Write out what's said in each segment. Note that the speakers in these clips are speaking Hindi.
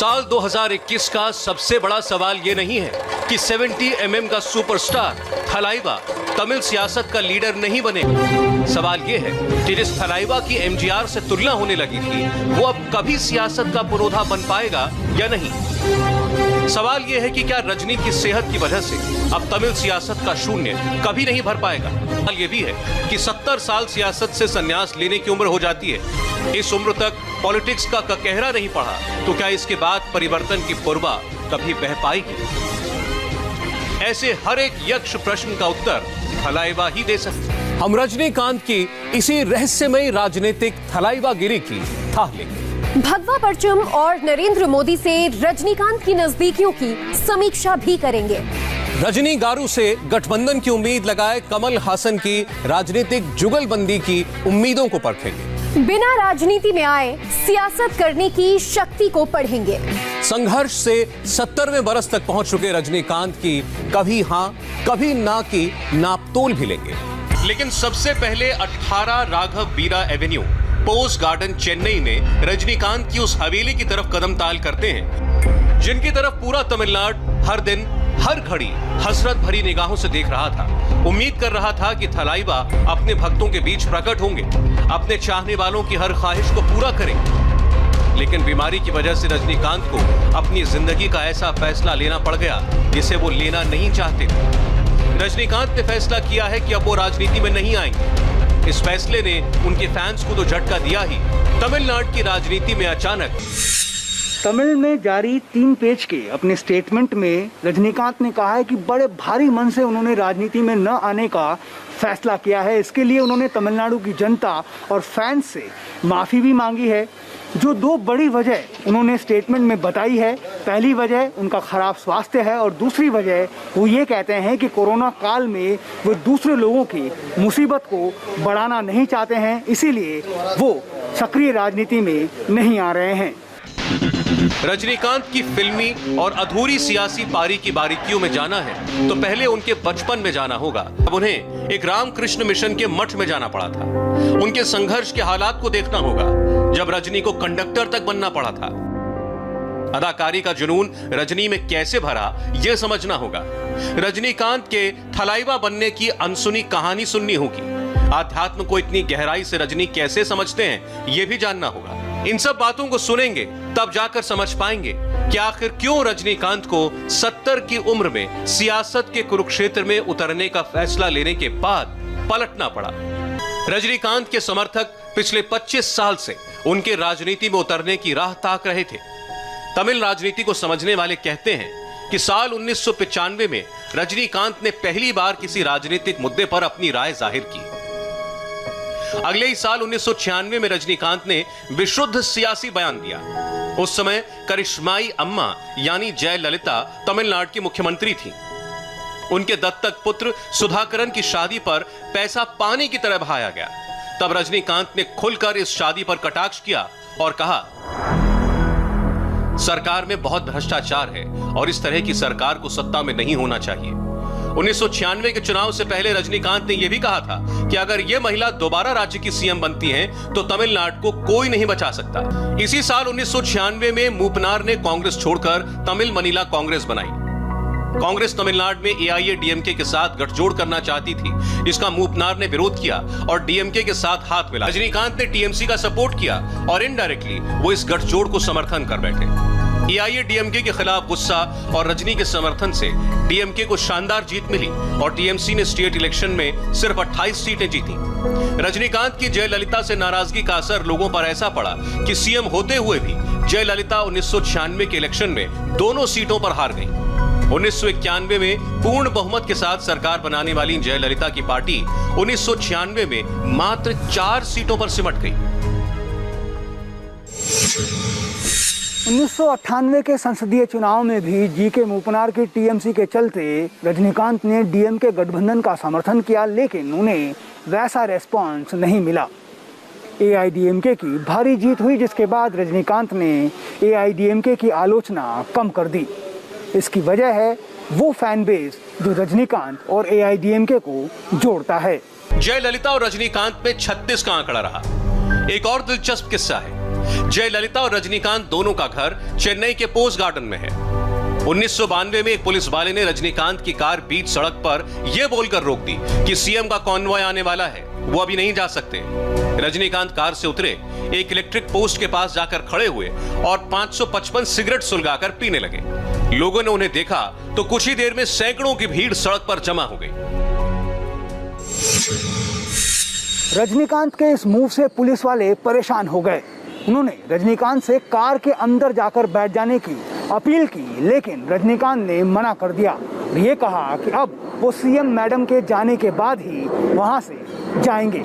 साल 2021 का सबसे बड़ा सवाल ये नहीं है कि 70 mm का सुपरस्टार थलाइवा तमिल सियासत का लीडर नहीं बनेगा। सवाल ये है कि जिस थलाइवा की एमजीआर से तुलना होने लगी थी वो अब कभी सियासत का पुरोधा बन पाएगा या नहीं। सवाल यह है कि क्या रजनी की सेहत की वजह से अब तमिल सियासत का शून्य कभी नहीं भर पाएगा। सवाल यह भी है कि 70 साल सियासत से संन्यास लेने की उम्र हो जाती है। इस उम्र तक पॉलिटिक्स का ककहरा नहीं पढ़ा तो क्या इसके बाद परिवर्तन की पुरवा कभी बह पाएगी। ऐसे हर एक यक्ष प्रश्न का उत्तर थलाइवा ही दे सकते। हम रजनीकांत की इसी रहस्यमयी राजनीतिक थलाइवागिरी की थाह लेंगे। भगवा परचम और नरेंद्र मोदी से रजनीकांत की नजदीकियों की समीक्षा भी करेंगे। रजनी गारू से गठबंधन की उम्मीद लगाए कमल हासन की राजनीतिक जुगलबंदी की उम्मीदों को परखेंगे। बिना राजनीति में आए सियासत करने की शक्ति को पढ़ेंगे। संघर्ष से 70वें बरस तक पहुंच चुके रजनीकांत की कभी हां कभी ना की नापतोल भी लेंगे। लेकिन सबसे पहले 18 राघव बीरा एवेन्यू पोस्ट गार्डन चेन्नई में रजनीकांत की उस हवेली की तरफ कदम ताल करते हैं जिनकी तरफ पूरा तमिलनाडु हर दिन हर घड़ी हसरत भरी निगाहों से देख रहा था। उम्मीद कर रहा था कि थलाइवा अपने भक्तों के बीच प्रकट होंगे, अपने चाहने वालों की हर ख्वाहिश को पूरा करेंगे। लेकिन बीमारी की वजह से रजनीकांत को अपनी जिंदगी का ऐसा फैसला लेना पड़ गया जिसे वो लेना नहीं चाहते। रजनीकांत ने फैसला किया है कि अब वो राजनीति में नहीं आएंगे। इस फैसले ने उनके फैंस को तो झटका दिया ही, तमिलनाडु की राजनीति में अचानक तमिल में जारी 3 पेज के अपने स्टेटमेंट में रजनीकांत ने कहा है कि बड़े भारी मन से उन्होंने राजनीति में न आने का फैसला किया है। इसके लिए उन्होंने तमिलनाडु की जनता और फैंस से माफ़ी भी मांगी है। जो 2 बड़ी वजह उन्होंने स्टेटमेंट में बताई है, पहली वजह उनका खराब स्वास्थ्य है और दूसरी वजह वो ये कहते हैं कि कोरोना काल में वो दूसरे लोगों की मुसीबत को बढ़ाना नहीं चाहते हैं, इसीलिए वो सक्रिय राजनीति में नहीं आ रहे हैं। रजनीकांत की फिल्मी और अधूरी सियासी पारी की बारीकियों में जाना है तो पहले उनके बचपन में जाना होगा। अब उन्हें एक रामकृष्ण मिशन के मठ में जाना पड़ा था। उनके संघर्ष के हालात को देखना होगा जब रजनी को कंडक्टर तक बनना पड़ा था। अदाकारी का जुनून रजनी में कैसे भरा यह समझना होगा। रजनीकांत के थलाइवा बनने की अनसुनी कहानी सुननी होगी। आध्यात्म को इतनी गहराई से रजनी कैसे समझते हैं यह भी जानना होगा। इन सब बातों को सुनेंगे तब जाकर समझ पाएंगे कि आखिर क्यों रजनीकांत को 70 की उम्र में सियासत के कुरुक्षेत्र में उतरने का फैसला लेने के बाद पलटना पड़ा। रजनीकांत के समर्थक पिछले 25 साल से उनके राजनीति में उतरने की राह ताक रहे थे। तमिल राजनीति को समझने वाले कहते हैं कि साल 1995 में रजनीकांत ने पहली बार किसी राजनीतिक मुद्दे पर अपनी राय जाहिर की। अगले ही साल 1996 में रजनीकांत ने विशुद्ध सियासी बयान दिया। उस समय करिश्माई अम्मा यानी जयललिता तमिलनाडु की मुख्यमंत्री थी। उनके दत्तक पुत्र सुधाकरन की शादी पर पैसा पानी की तरह बहाया गया। तब रजनीकांत ने खुलकर इस शादी पर कटाक्ष किया और कहा, सरकार में बहुत भ्रष्टाचार है और इस तरह की सरकार को सत्ता में नहीं होना चाहिए। 1996 के चुनाव से पहले रजनीकांत ने यह भी कहा था कि अगर यह महिला दोबारा राज्य की सीएम बनती है तो तमिलनाडु को कोई नहीं बचा सकता। इसी साल 1996 में मूपनार ने कांग्रेस छोड़कर तमिल मनीला कांग्रेस बनाई। कांग्रेस तमिलनाडु में एआईएडीएमके के साथ गठजोड़ करना चाहती थी। इसका मूपनार ने विरोध किया और डीएमके के साथ हाथ मिला। रजनीकांत ने टीएमसी का सपोर्ट किया और इनडायरेक्टली वो इस गठजोड़ को समर्थन कर बैठे। एआईएडीएमके के खिलाफ गुस्सा और रजनी के समर्थन से डीएमके को शानदार जीत मिली और टीएमसी ने स्टेट इलेक्शन में सिर्फ 28 सीटें जीती। रजनीकांत की जयललिता से नाराजगी का असर लोगों पर ऐसा पड़ा कि सीएम होते हुए भी जयललिता 1996 के इलेक्शन में दोनों सीटों पर हार गईं। 1991 में पूर्ण बहुमत के साथ सरकार बनाने वाली जयललिता की पार्टी 1996 में मात्र 4 सीटों पर सिमट गई। 1998 के संसदीय चुनाव में भी जीके मूपनार की टीएमसी के चलते रजनीकांत ने डीएमके गठबंधन का समर्थन किया, लेकिन उन्हें वैसा रेस्पॉन्स नहीं मिला। एआईडीएमके की भारी जीत हुई जिसके बाद रजनीकांत ने एआईडीएमके की आलोचना कम कर दी। इसकी वजह है वो फैन बेस जो रजनीकांत और एआईडीएमके को जोड़ता है। जयललिता और रजनीकांत में 36 का आंकड़ा रहा। एक और दिलचस्प किस्सा है जयललिता और रजनीकांत दोनों का घर चेन्नई के पोस्ट गार्डन में है। 1992 में एक पुलिस वाले ने रजनीकांत की कार बीच सड़क पर यह बोलकर रोक दी कि सीएम का कॉन्वॉय आने वाला है, वो अभी नहीं जा सकते। रजनीकांत कार से उतरे, एक इलेक्ट्रिक पोस्ट के पास जाकर खड़े हुए और 555 सिगरेट सुलगाकर पीने लगे। लोगों ने उन्हें देखा तो कुछ ही देर में सैकड़ों की भीड़ सड़क पर जमा हो गई। रजनीकांत के इस मूव से पुलिस वाले परेशान हो गए। उन्होंने रजनीकांत से कार के अंदर जाकर बैठ जाने की अपील की, लेकिन रजनीकांत ने मना कर दिया। ये कहा कि अब वो सीएम मैडम के जाने के बाद ही वहां से जाएंगे।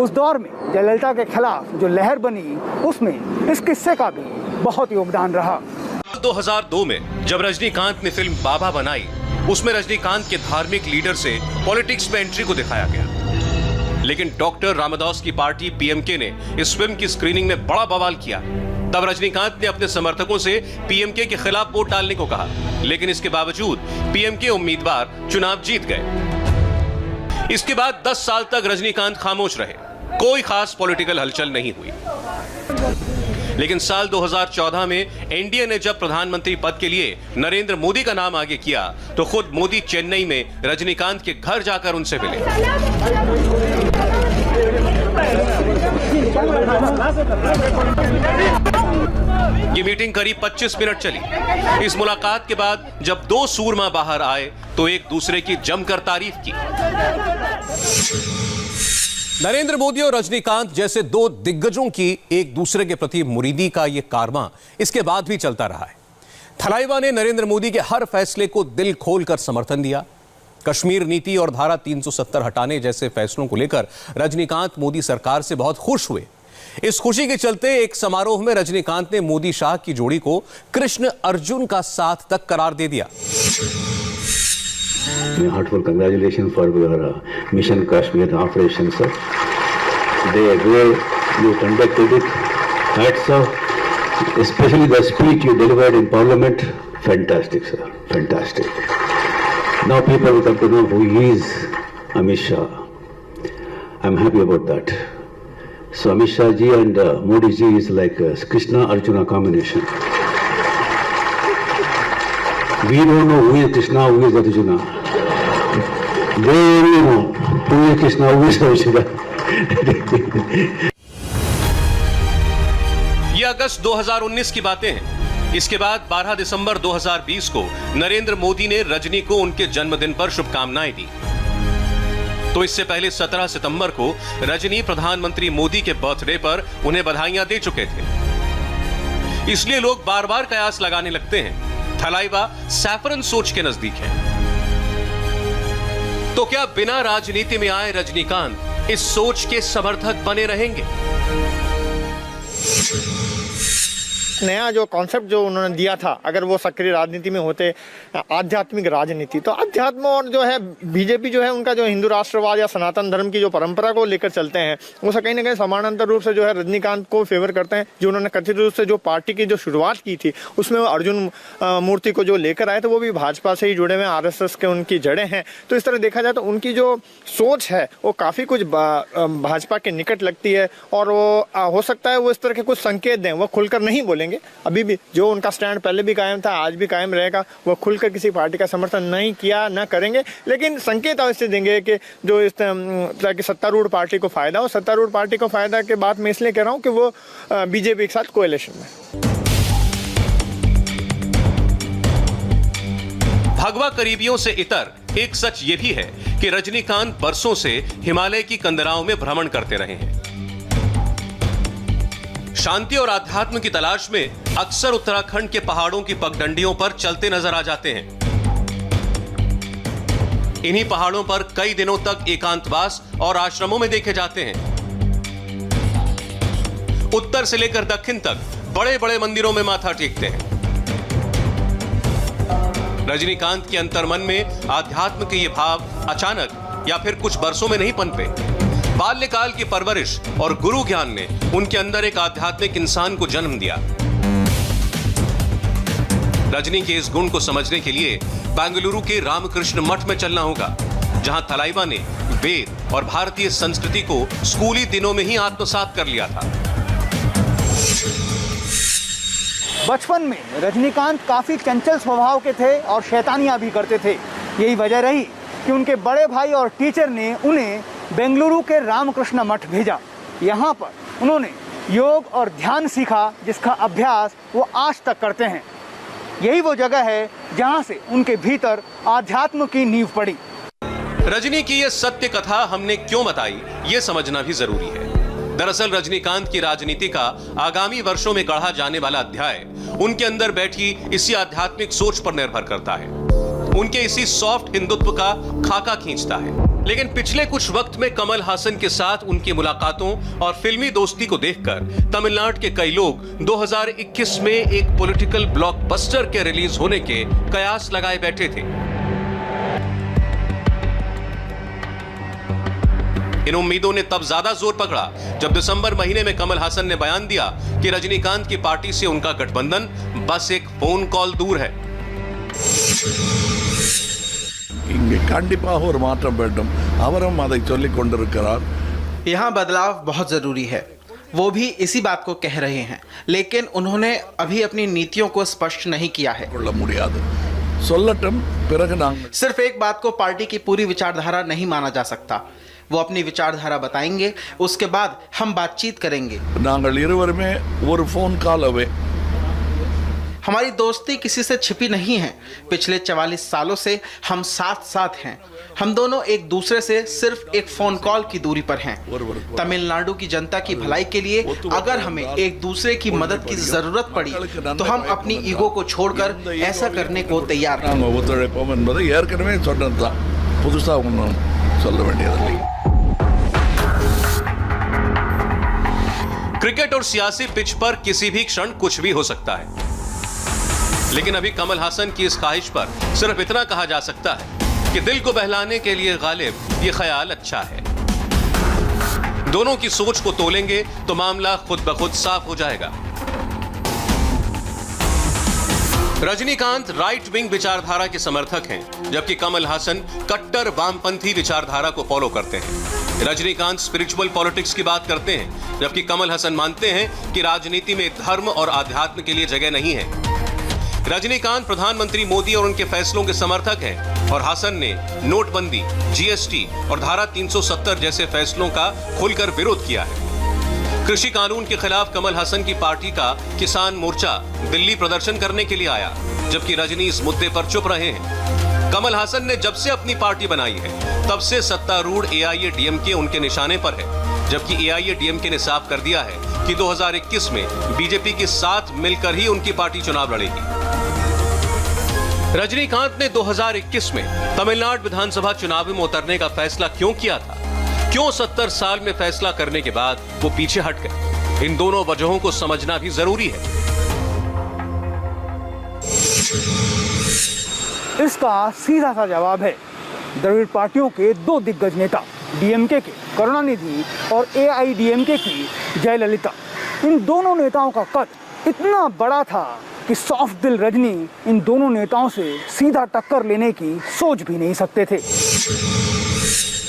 उस दौर में जयललिता के खिलाफ जो लहर बनी, उसमें इस किस्से का भी बहुत योगदान रहा। 2002 में जब रजनीकांत ने फिल्म बाबा बनाई, उसमें रजनीकांत के धार्मिक लीडर से पॉलिटिक्स में एंट्री को दिखाया गया। लेकिन डॉक्टर रामदास की पार्टी पीएमके ने इस फिल्म की स्क्रीनिंग में बड़ा बवाल किया। तब रजनीकांत ने अपने समर्थकों से पीएमके के खिलाफ वोट डालने को कहा, लेकिन इसके बावजूद पीएमके उम्मीदवार चुनाव जीत गए। इसके बाद 10 साल तक रजनीकांत खामोश रहे, कोई खास पॉलिटिकल हलचल नहीं हुई। लेकिन साल 2014 में एनडीए ने जब प्रधानमंत्री पद के लिए नरेंद्र मोदी का नाम आगे किया, तो खुद मोदी चेन्नई में रजनीकांत के घर जाकर उनसे मिले। ये मीटिंग करीब 25 मिनट चली। इस मुलाकात के बाद जब दो सूरमा बाहर आए तो एक दूसरे की जमकर तारीफ की। नरेंद्र मोदी और रजनीकांत जैसे दो दिग्गजों की एक दूसरे के प्रति मुरीदी का यह कारवां इसके बाद भी चलता रहा है। थलाइवा ने नरेंद्र मोदी के हर फैसले को दिल खोलकर समर्थन दिया। कश्मीर नीति और धारा 370 हटाने जैसे फैसलों को लेकर रजनीकांत मोदी सरकार से बहुत खुश हुए। इस खुशी के चलते एक समारोह में रजनीकांत ने मोदी शाह की जोड़ी को कृष्ण अर्जुन का साथ तक करार दे दिया। Heartfelt congratulations for your Mission Kashmir operation, sir. The way you conducted it, hats off, especially the speech you delivered in Parliament, fantastic, sir, fantastic. Now people will come to know who is Amit Shah. I'm happy about that. So Amit Shah ji and Modi ji is like a Krishna Arjuna combination. We don't know who is Krishna, who is Arjuna. They only know who is Krishna, who is Arjuna. ये अगस्त 2019 की बातें हैं। इसके बाद 12 दिसंबर 2020 को नरेंद्र मोदी ने रजनी को उनके जन्मदिन पर शुभकामनाएं दी। तो इससे पहले 17 सितंबर को रजनी प्रधानमंत्री मोदी के बर्थडे पर उन्हें बधाइयां दे चुके थे। इसलिए लोग बार बार कयास लगाने लगते हैं, थलाइवा सैफरन सोच के नजदीक है। तो क्या बिना राजनीति में आए रजनीकांत इस सोच के समर्थक बने रहेंगे? नया जो कॉन्सेप्ट जो उन्होंने दिया था, अगर वो सक्रिय राजनीति में होते, आध्यात्मिक राजनीति, तो अध्यात्म और जो है बीजेपी जो है उनका जो हिंदू राष्ट्रवाद या सनातन धर्म की जो परंपरा को लेकर चलते हैं, वो कहीं ना कहीं समानांतर रूप से जो है रजनीकांत को फेवर करते हैं। जो उन्होंने कथित रूप से जो पार्टी की जो शुरुआत की थी, उसमें वो अर्जुन मूर्ति को जो लेकर आए थे, वो भी भाजपा से ही जुड़े हुए, आरएसएस के उनकी जड़ें हैं। तो इस तरह देखा जाए तो उनकी जो सोच है वो काफ़ी कुछ भाजपा के निकट लगती है, और वो हो सकता है वो इस तरह के कुछ संकेत दें। वो खुलकर नहीं बोलेंगे, अभी भी जो उनका स्टैंड पहले भी कायम था, आज भी कायम रहेगा। वो खुलकर किसी पार्टी का समर्थन नहीं किया, ना करेंगे, लेकिन संकेत अवश्य देंगे कि जो इस तरह की सत्तारूढ़ पार्टी को फायदा हो। सत्तारूढ़ पार्टी को फायदा के बात मैं इसलिए कह रहा हूं कि वो बीजेपी के साथ कोएलिशन में। भगवा करीबियों से इतर एक सच ये भी है कि रजनीकांत बरसों से हिमालय की कंदराओं में भ्रमण करते रहे हैं। शांति और आध्यात्म की तलाश में अक्सर उत्तराखंड के पहाड़ों की पगडंडियों पर चलते नजर आ जाते हैं। इन्हीं पहाड़ों पर कई दिनों तक एकांतवास और आश्रमों में देखे जाते हैं। उत्तर से लेकर दक्षिण तक बड़े बड़े मंदिरों में माथा टेकते हैं। रजनीकांत के अंतर्मन में आध्यात्म के ये भाव अचानक या फिर कुछ बरसों में नहीं पनपे। बाल्यकाल की परवरिश और गुरु ज्ञान ने उनके अंदर एक आध्यात्मिक इंसान को जन्म दिया। रजनी के इस गुण को समझने के लिए बेंगलुरु के रामकृष्ण मठ में चलना होगा, जहां थलाइवा ने वेद और भारतीय संस्कृति को स्कूली दिनों में ही आत्मसात कर लिया था। बचपन में रजनीकांत काफ़ी चंचल स्वभाव के थे और शैतानियाँ भी करते थे। यही वजह रही कि उनके बड़े भाई और टीचर ने उन्हें बेंगलुरु के रामकृष्ण मठ भेजा। यहाँ पर उन्होंने योग और ध्यान सीखा, जिसका अभ्यास वो आज तक करते हैं। यही वो जगह है जहाँ से उनके भीतर आध्यात्म की नींव पड़ी। रजनी की यह सत्य कथा हमने क्यों बताई, ये समझना भी जरूरी है। दरअसल रजनीकांत की राजनीति का आगामी वर्षों में गढ़ा जाने वाला अध्याय उनके अंदर बैठी इसी आध्यात्मिक सोच पर निर्भर करता है, उनके इसी सॉफ्ट हिंदुत्व का खाका खींचता है। लेकिन पिछले कुछ वक्त में कमल हासन के साथ उनकी मुलाकातों और फिल्मी दोस्ती को देखकर तमिलनाडु के कई लोग 2021 में एक पॉलिटिकल ब्लॉकबस्टर के रिलीज होने के कयास लगाए बैठे थे। इन उम्मीदों ने तब ज्यादा जोर पकड़ा जब दिसंबर महीने में कमल हासन ने बयान दिया कि रजनीकांत की पार्टी से उनका गठबंधन बस एक फोन कॉल दूर है। இங்கே கண்டிப்பாக ஒரு மாற்றம் வேண்டும், அவரும் அதை சொல்லிக் கொண்டிருக்கிறார்। यहाँ बदलाव बहुत ज़रूरी है, वो भी इसी बात को कह रहे हैं, लेकिन उन्होंने अभी अपनी नीतियों को स्पष्ट नहीं किया है। கொள்ள முடியாது, சொல்லட்டும், பிறகு நாங்கள் सिर्फ एक बात को पार्टी की पूरी विचारधारा नहीं माना जा सकता। वो अपनी विचारधारा बताएंगे, उसके बाद हम बातचीत करेंगे। நாங்கள் இருவருமே ஒரு ஃபோன் கால் அவே। हमारी दोस्ती किसी से छिपी नहीं है। पिछले 44 सालों से हम साथ साथ हैं। हम दोनों एक दूसरे से सिर्फ एक फोन कॉल की दूरी पर हैं। तमिलनाडु की जनता की भलाई के लिए अगर हमें एक दूसरे की मदद की जरूरत पड़ी तो हम अपनी ईगो को छोड़कर ऐसा करने को तैयार हैं। நாங்கள் ஒத்துழைப்போம் என்பதை ஏற்கனவே சொன்னதுதான், புதுசா ஒன்றும் சொல்ல வேண்டியதில்லை। क्रिकेट और सियासी पिच पर किसी भी क्षण कुछ भी हो सकता है, लेकिन अभी कमल हासन की इस ख्वाहिश पर सिर्फ इतना कहा जा सकता है कि दिल को बहलाने के लिए गालिब ये ख्याल अच्छा है। दोनों की सोच को तोलेंगे तो मामला खुद ब खुद साफ हो जाएगा। रजनीकांत राइट विंग विचारधारा के समर्थक हैं, जबकि कमल हासन कट्टर वामपंथी विचारधारा को फॉलो करते हैं। रजनीकांत स्पिरिचुअल पॉलिटिक्स की बात करते हैं, जबकि कमल हासन मानते हैं कि राजनीति में धर्म और आध्यात्म के लिए जगह नहीं है। रजनीकांत प्रधानमंत्री मोदी और उनके फैसलों के समर्थक हैं और हासन ने नोटबंदी, जीएसटी और धारा 370 जैसे फैसलों का खुलकर विरोध किया है। कृषि कानून के खिलाफ कमल हासन की पार्टी का किसान मोर्चा दिल्ली प्रदर्शन करने के लिए आया, जबकि रजनी इस मुद्दे पर चुप रहे हैं। कमल हासन ने जब से अपनी पार्टी बनाई है तब से सत्तारूढ़ एआईएडीएमके उनके निशाने पर है, जबकि एआईएडीएमके ने साफ कर दिया है कि 2021 में बीजेपी के साथ मिलकर ही उनकी पार्टी चुनाव लड़ेगी। रजनीकांत ने 2021 में तमिलनाडु विधानसभा चुनाव में उतरने का फैसला क्यों किया था? क्यों 70 साल में फैसला करने के बाद वो पीछे हट गए? इन दोनों वजहों को समझना भी जरूरी है। इसका सीधा सा जवाब है द्रविड़ पार्टियों के दो दिग्गज नेता, डीएमके के करुणानिधि और एआईडीएमके की जयललिता। इन दोनों नेताओं का कद इतना बड़ा था कि सॉफ्ट दिल रजनी इन दोनों नेताओं से सीधा टक्कर लेने की सोच भी नहीं सकते थे।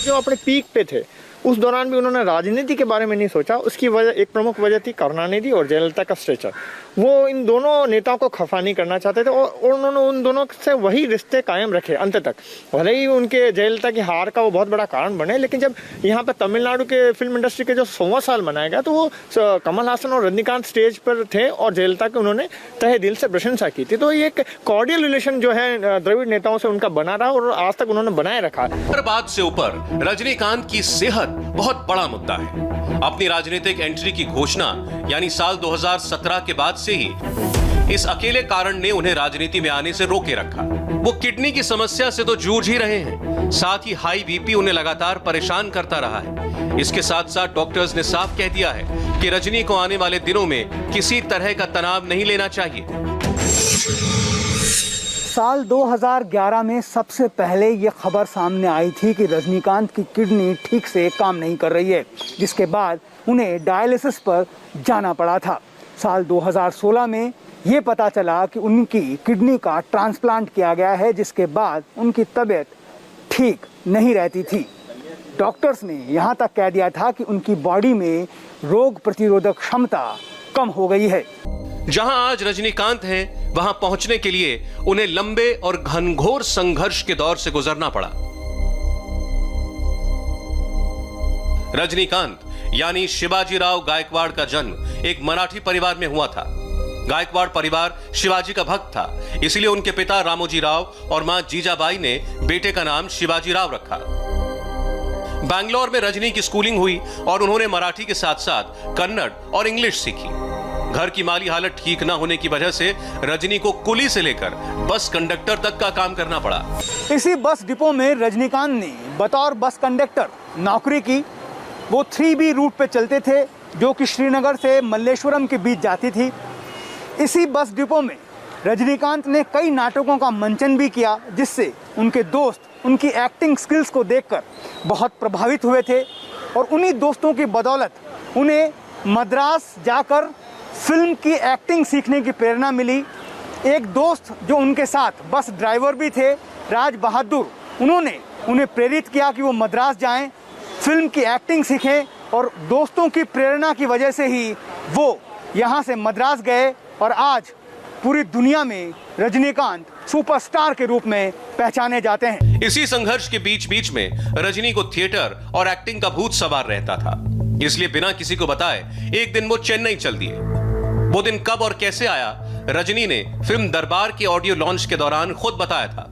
जो अपने पीक पे थे उस दौरान भी उन्होंने राजनीति के बारे में नहीं सोचा। उसकी वजह, एक प्रमुख वजह थी करुणानिधि और जयललिता का स्ट्रेचर। वो इन दोनों नेताओं को खफा नहीं करना चाहते थे और उन्होंने उन दोनों से वही रिश्ते कायम रखे अंत तक। भले ही उनके जयललिता की हार का वो बहुत बड़ा कारण बने, लेकिन जब यहाँ पर तमिलनाडु के फिल्म इंडस्ट्री के जो 100वां साल मनाया गया तो वो कमल हासन और रजनीकांत स्टेज पर थे और जयललिता की उन्होंने तहे दिल से प्रशंसा की थी। तो ये एक कॉर्डियल रिलेशन जो है द्रविड़ नेताओं से उनका बना रहा और आज तक उन्होंने बनाए रखा। हर बात से ऊपर रजनीकांत की सेहत बहुत बड़ा मुद्दा है। अपनी राजनीतिक एंट्री की घोषणा यानी साल 2017 के बाद से ही इस अकेले कारण ने उन्हें राजनीति में आने से रोके रखा। वो किडनी की समस्या से तो जूझ ही रहे हैं, साथ ही हाई बीपी उन्हें लगातार परेशान करता रहा है। इसके साथ साथ डॉक्टर्स ने साफ कह दिया है कि रजनी को आने वाले दिनों में किसी तरह का तनाव नहीं लेना चाहिए। साल 2011 में सबसे पहले ये खबर सामने आई थी कि रजनीकांत की किडनी ठीक से काम नहीं कर रही है, जिसके बाद उन्हें डायलिसिस पर जाना पड़ा था। साल 2016 में ये पता चला कि उनकी किडनी का ट्रांसप्लांट किया गया है, जिसके बाद उनकी तबीयत ठीक नहीं रहती थी। डॉक्टर्स ने यहाँ तक कह दिया था कि उनकी बॉडी में रोग प्रतिरोधक क्षमता कम हो गई है। जहां आज रजनीकांत हैं, वहां पहुंचने के लिए उन्हें लंबे और घनघोर संघर्ष के दौर से गुजरना पड़ा। रजनीकांत यानी शिवाजीराव गायकवाड़ का जन्म एक मराठी परिवार में हुआ था। गायकवाड़ परिवार शिवाजी का भक्त था, इसलिए उनके पिता रामोजीराव और मां जीजाबाई ने बेटे का नाम शिवाजीराव रखा। बैंगलोर में रजनी की स्कूलिंग हुई और उन्होंने मराठी के साथ साथ कन्नड़ और इंग्लिश सीखी। घर की माली हालत ठीक न होने की वजह से रजनी को कुली से लेकर बस कंडक्टर तक का काम करना पड़ा। इसी बस डिपो में रजनीकांत ने बतौर बस कंडक्टर नौकरी की। वो 3B रूट पे चलते थे, जो कि श्रीनगर से मल्लेश्वरम के बीच जाती थी। इसी बस डिपो में रजनीकांत ने कई नाटकों का मंचन भी किया, जिससे उनके दोस्त उनकी एक्टिंग स्किल्स को देखकर बहुत प्रभावित हुए थे और उन्हीं दोस्तों की बदौलत उन्हें मद्रास जाकर फिल्म की एक्टिंग सीखने की प्रेरणा मिली। एक दोस्त जो उनके साथ बस ड्राइवर भी थे, राज बहादुर, उन्होंने उन्हें प्रेरित किया कि वो मद्रास जाएं, फिल्म की एक्टिंग सीखें और दोस्तों की प्रेरणा की वजह से ही वो यहाँ से मद्रास गए और आज पूरी दुनिया में रजनीकांत सुपरस्टार के रूप में पहचाने जाते हैं। इसी संघर्ष के बीच बीच में रजनी को थिएटर और एक्टिंग का भूत सवार रहता था, इसलिए बिना किसी को बताए एक दिन वो चेन्नई चल दिए। वो दिन कब और कैसे आया, रजनी ने फिल्म दरबार के ऑडियो लॉन्च के दौरान खुद बताया था।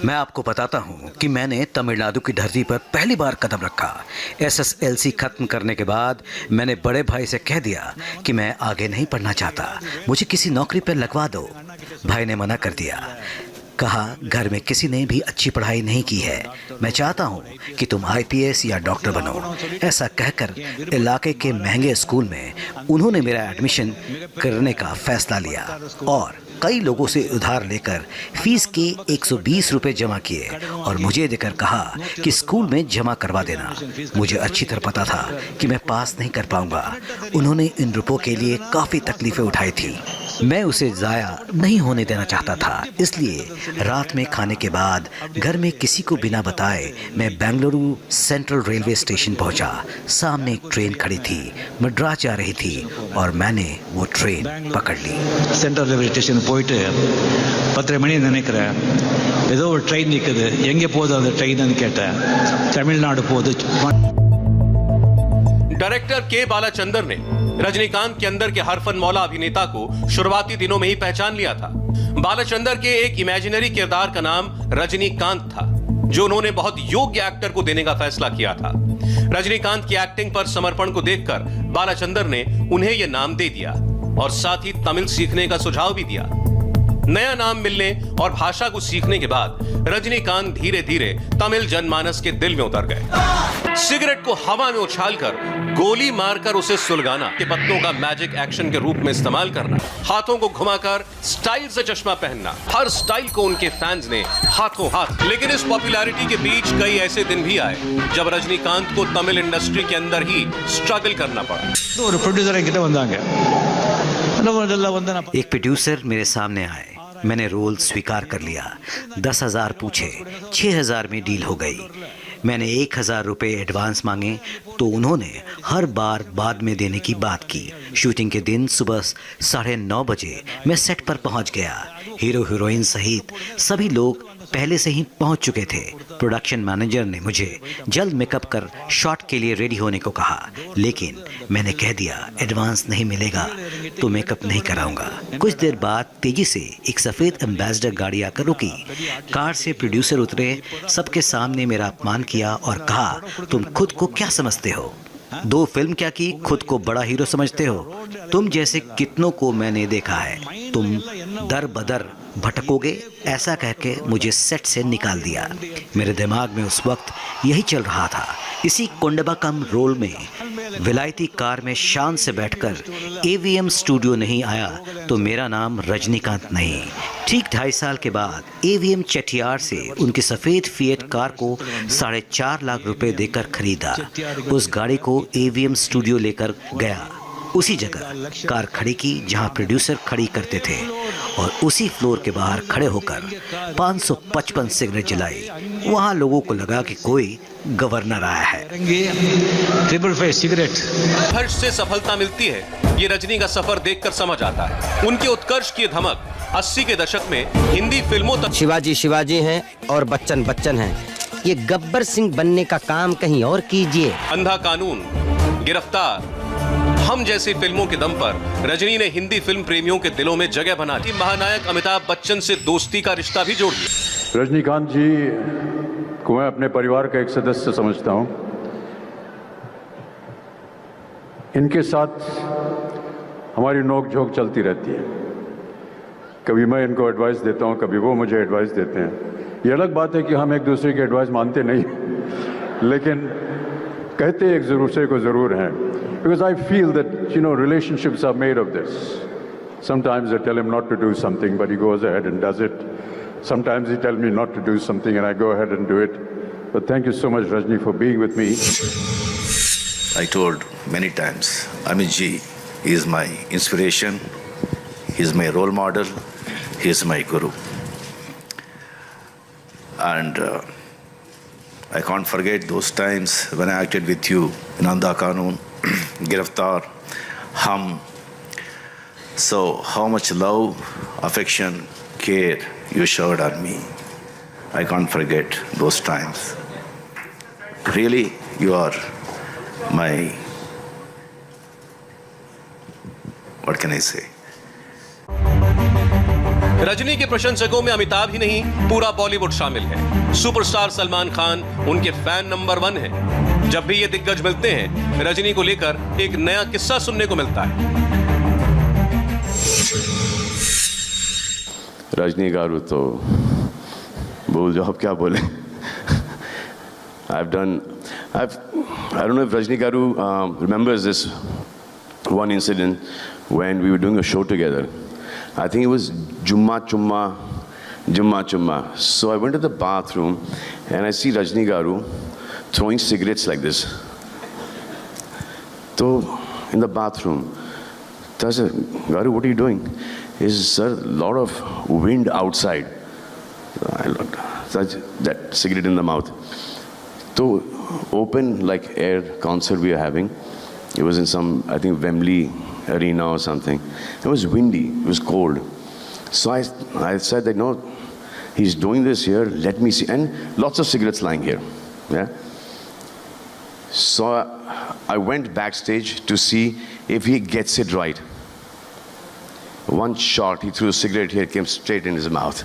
मैं आपको बताता हूँ कि मैंने तमिलनाडु की धरती पर पहली बार कदम रखा। SSLC खत्म करने के बाद मैंने बड़े भाई से कह दिया कि मैं आगे नहीं पढ़ना चाहता, मुझे किसी नौकरी पर लगवा दो। भाई ने मना कर दिया, कहा घर में किसी ने भी अच्छी पढ़ाई नहीं की है, मैं चाहता हूँ कि तुम IPS या डॉक्टर बनो। ऐसा कहकर इलाके के महंगे स्कूल में उन्होंने मेरा एडमिशन करने का फैसला लिया और कई लोगों से उधार लेकर फीस के 120 रुपये जमा किए और मुझे देकर कहा कि स्कूल में जमा करवा देना। मुझे अच्छी तरह पता था कि मैं पास नहीं कर पाऊंगा। उन्होंने इन रुपयों के लिए काफ़ी तकलीफें उठाई थी। मैं उसे ज़ाया नहीं होने देना चाहता था, इसलिए रात में खाने के बाद घर में किसी को बिना बताए मैं बेंगलुरु सेंट्रल रेलवे स्टेशन पहुंचा। सामने एक ट्रेन खड़ी थी, मद्रास जा रही थी और मैंने वो ट्रेन पकड़ ली। सेंट्रल रेलवे स्टेशन போயிட்டு 10:30 மணி நினைக்கிறேன், ஏதோ ஒரு ட்ரெயின் நிற்குது, எங்கே போகுது அந்த ட்ரெயின்னு கேட்டேன், तमिलनाडु போகுது। डायरेक्टर के बालाचंदर ने रजनीकांत के अंदर के हरफन मौला अभिनेता को शुरुआती दिनों में ही पहचान लिया था। बालाचंदर के एक इमेजिनरी किरदार का नाम रजनीकांत था, जो उन्होंने बहुत योग्य एक्टर को देने का फैसला किया था। रजनीकांत की एक्टिंग पर समर्पण को देखकर बालाचंदर ने उन्हें यह नाम दे दिया और साथ ही तमिल सीखने का सुझाव भी दिया। नया नाम मिलने और भाषा को सीखने के बाद रजनीकांत धीरे धीरे तमिल जनमानस के दिल में उतर गए। सिगरेट को हवा में उछालकर गोली मारकर उसे सुलगाना, के पत्तों का मैजिक एक्शन के रूप में इस्तेमाल करना, हाथों को घुमाकर स्टाइल से चश्मा पहनना, हर स्टाइल को उनके फैंस ने हाथों हाथ। लेकिन इस पॉपुलैरिटी के बीच कई ऐसे दिन भी आए जब रजनीकांत को तमिल इंडस्ट्री के अंदर ही स्ट्रगल करना पड़ा। एक प्रोड्यूसर मेरे सामने आए, मैंने रोल स्वीकार कर लिया। 10,000 पूछे, 6,000 में डील हो गई। मैंने 1,000 रुपये एडवांस मांगे तो उन्होंने हर बार बाद में देने की बात की। शूटिंग के दिन सुबह 9:30 बजे मैं सेट पर पहुंच गया। हीरो हीरोइन सहित सभी लोग पहले से ही पहुंच चुके थे। प्रोडक्शन मैनेजर ने मुझे जल्द मेकअप कर शॉट के लिए रेडी होने को कहा, लेकिन मैंने कह दिया एडवांस नहीं मिलेगा तो मेकअप नहीं कराऊंगा। कुछ देर बाद तेजी से एक सफ़ेद एम्बेसडर गाड़ी आकर रुकी। कार से प्रोड्यूसर उतरे, सबके सामने मेरा अपमान किया और कहा, तुम खुद को क्या समझते हो? 2 फिल्म क्या की, खुद को बड़ा हीरो समझते हो? तुम जैसे कितनों को मैंने देखा है, तुम दर बदर भटकोगे। ऐसा कहकर मुझे सेट से निकाल दिया। मेरे दिमाग में उस वक्त यही चल रहा था। इसी कोंडबाकम रोल में विलायती कार में शान से बैठकर AVM स्टूडियो नहीं आया तो मेरा नाम रजनीकांत नहीं। ठीक 2.5 साल के बाद AVM चेटियार से उनकी सफ़ेद फिएट कार को 4.5 लाख रुपए देकर खरीदा। उस गाड़ी को AVM स्टूडियो लेकर गया। उसी जगह कार खड़ी की जहां प्रोड्यूसर खड़ी करते थे और उसी फ्लोर के बाहर खड़े होकर 555 सिगरेट जलाई। वहां लोगों को लगा कि कोई गवर्नर आया है। Triple face cigarette. हर्ष से सफलता मिलती है, ये रजनी का सफर देखकर समझ आता है। उनके उत्कर्ष की धमक 80 के दशक में हिंदी फिल्मों तक। शिवाजी शिवाजी हैं और बच्चन बच्चन हैं, ये गब्बर सिंह बनने का काम कहीं और कीजिए। अंधा कानून, गिरफ्तार, हम जैसी फिल्मों के दम पर रजनी ने हिंदी फिल्म प्रेमियों के दिलों में जगह बना दी। महानायक अमिताभ बच्चन से दोस्ती का रिश्ता भी जोड़ दिया। रजनीकांत जी को मैं अपने परिवार का एक सदस्य समझता हूं। इनके साथ हमारी नोक-झोंक चलती रहती है। कभी मैं इनको एडवाइस देता हूं, कभी वो मुझे एडवाइस देते हैं। ये अलग बात है कि हम एक दूसरे की एडवाइस मानते नहीं, लेकिन कहते एक दूसरे को जरूर हैं। Because I feel that, you know, relationships are made of this. Sometimes I tell him not to do something, but he goes ahead and does it. Sometimes he tells me not to do something, and I go ahead and do it. But thank you so much, Rajni, for being with me. I told many times, Amit ji is my inspiration. He is my role model. He is my guru. And I can't forget those times when I acted with you in Andha Kanoon, Giraftar, Hum. So how much love, affection, care you showed on me. I can't forget those times. Really, you are my, what can I say? Rajni के प्रशंसकों में अमिताभ ही नहीं, पूरा बॉलीवुड शामिल है। सुपरस्टार सलमान खान उनके फैन नंबर 1 हैं। जब भी ये दिग्गज मिलते हैं, रजनी को लेकर एक नया किस्सा सुनने को मिलता है। रजनी गारू तो बोल जाओ, अब क्या बोले। I don't know if Rajni Garu remembers this one incident when we were doing a show together. I think it was Jumma Chumma. So I went to the bathroom and I see Rajni Garu throwing cigarettes like this. So in the bathroom, I said, Garu, what are you doing? He says, sir, a lot of wind outside. I looked, that cigarette in the mouth. So open like air concert we are having. It was in some, I think, Wembley Arena or something. It was windy, it was cold. So I said that, no, he's doing this here, let me see. And lots of cigarettes lying here. Yeah. So I went backstage to see if he gets it right. One shot, he threw a cigarette here, came straight in his mouth.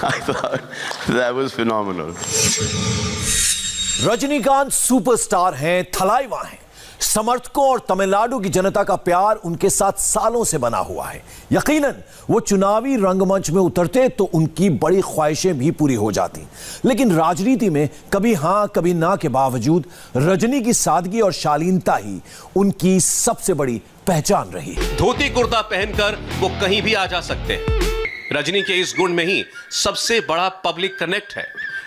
I thought that was phenomenal. Rajinikanth superstar हैं, थलाइवा हैं। समर्थकों और तमिलनाडु की जनता का प्यार उनके साथ सालों से बना हुआ है। यकीनन वो चुनावी रंगमंच में उतरते तो उनकी बड़ी ख्वाहिशें भी पूरी हो जाती, लेकिन राजनीति में कभी हां कभी ना के बावजूद रजनी की सादगी और शालीनता ही उनकी सबसे बड़ी पहचान रही। धोती कुर्ता पहनकर वो कहीं भी आ जा सकते हैं। रजनी के इस गुण में ही सबसे बड़ा पब्लिक कनेक्ट है,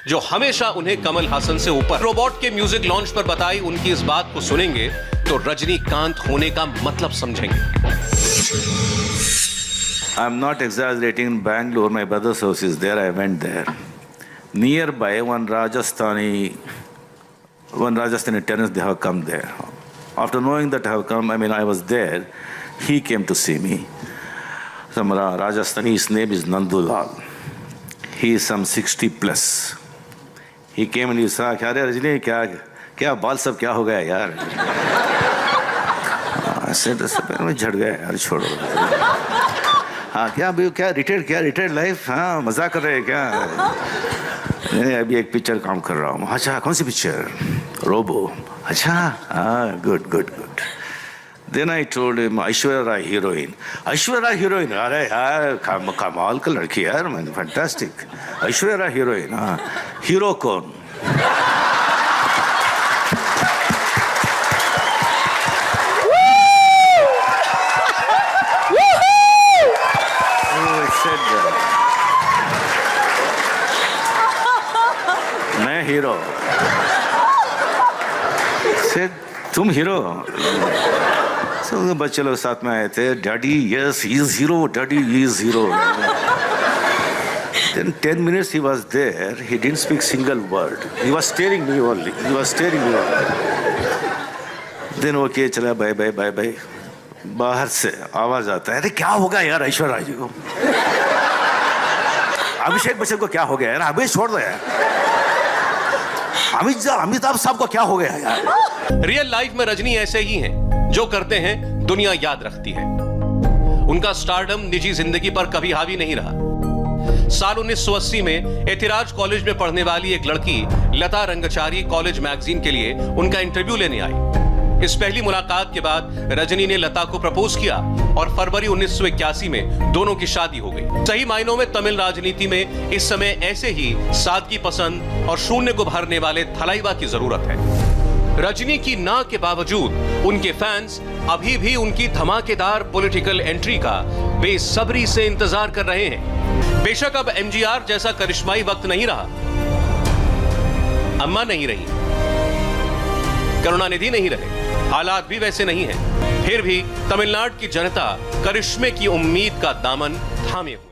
जो हमेशा उन्हें कमल हासन से ऊपर। रोबोट के म्यूजिक लॉन्च पर बताई उनकी इस बात को सुनेंगे तो रजनीकांत होने का मतलब समझेंगे। I'm not exaggerating. In Bangalore, my brother's house is there. I went there. Nearby, one Rajasthani tenants, they have come there. After knowing that I have come, I was there. He came to see me. Some Rajasthani, his name is Nandulal. He is some 60 plus. He came and he said, "Kya re Rajni, kya baal sab kya ho gaya yaar?" I said, "मैं झड़ गया यार, छोड़ो." हाँ, क्या रिटायर्ड लाइफ, हाँ, मजाक कर रहे हैं क्या? नहीं, अभी एक पिक्चर काम कर रहा हूँ। अच्छा, कौन सी पिक्चर? रोबो। अच्छा, हाँ, good. Then I told him, Aishwarya Rai heroine. अरे यार, कमाल का लड़की यार, man, fantastic. Aishwarya Rai heroine, हाँ. Hero कौन? मैं हीरो। तुम हीरो? बच्चे लोग साथ में आए थे। Daddy, yes he is hero, daddy he is hero. Then 10 minutes he was there. He didn't speak single word. He was staring me only. He was staring me only. Then okay, चला बाय बाय बाय बाय. बाहर से आवाज आता है, अरे क्या होगा यार ऐश्वर्या राय जी को? अभिषेक बच्चन को क्या हो गया यार? अभी छोड़ दो यार. अमिताभ साहब को क्या हो गया यार? रियल लाइफ में रजनी ऐसे ही हैं, जो करते हैं दुनिया याद रखती है। उनका स्टारडम निजी जिंदगी पर कभी हावी नहीं रहा। साल 1980 में एथिराज कॉलेज में पढ़ने वाली एक लड़की लता रंगचारी कॉलेज मैगजीन के लिए उनका इंटरव्यू लेने आई। इस पहली मुलाकात के बाद रजनी ने लता को प्रपोज किया और फरवरी 1981 में दोनों की शादी हो गई। सही मायनों में तमिल राजनीति में इस समय ऐसे ही सादगी पसंद और शून्य को भरने वाले थलाइवा की जरूरत है। रजनी की ना के बावजूद उनके फैंस अभी भी उनकी धमाकेदार पॉलिटिकल एंट्री का बेसब्री से इंतजार कर रहे हैं। बेशक अब एमजीआर जैसा करिश्माई वक्त नहीं रहा, अम्मा नहीं रही, करुणानिधि नहीं रहे, हालात भी वैसे नहीं हैं। फिर भी तमिलनाडु की जनता करिश्मे की उम्मीद का दामन थामे हुए।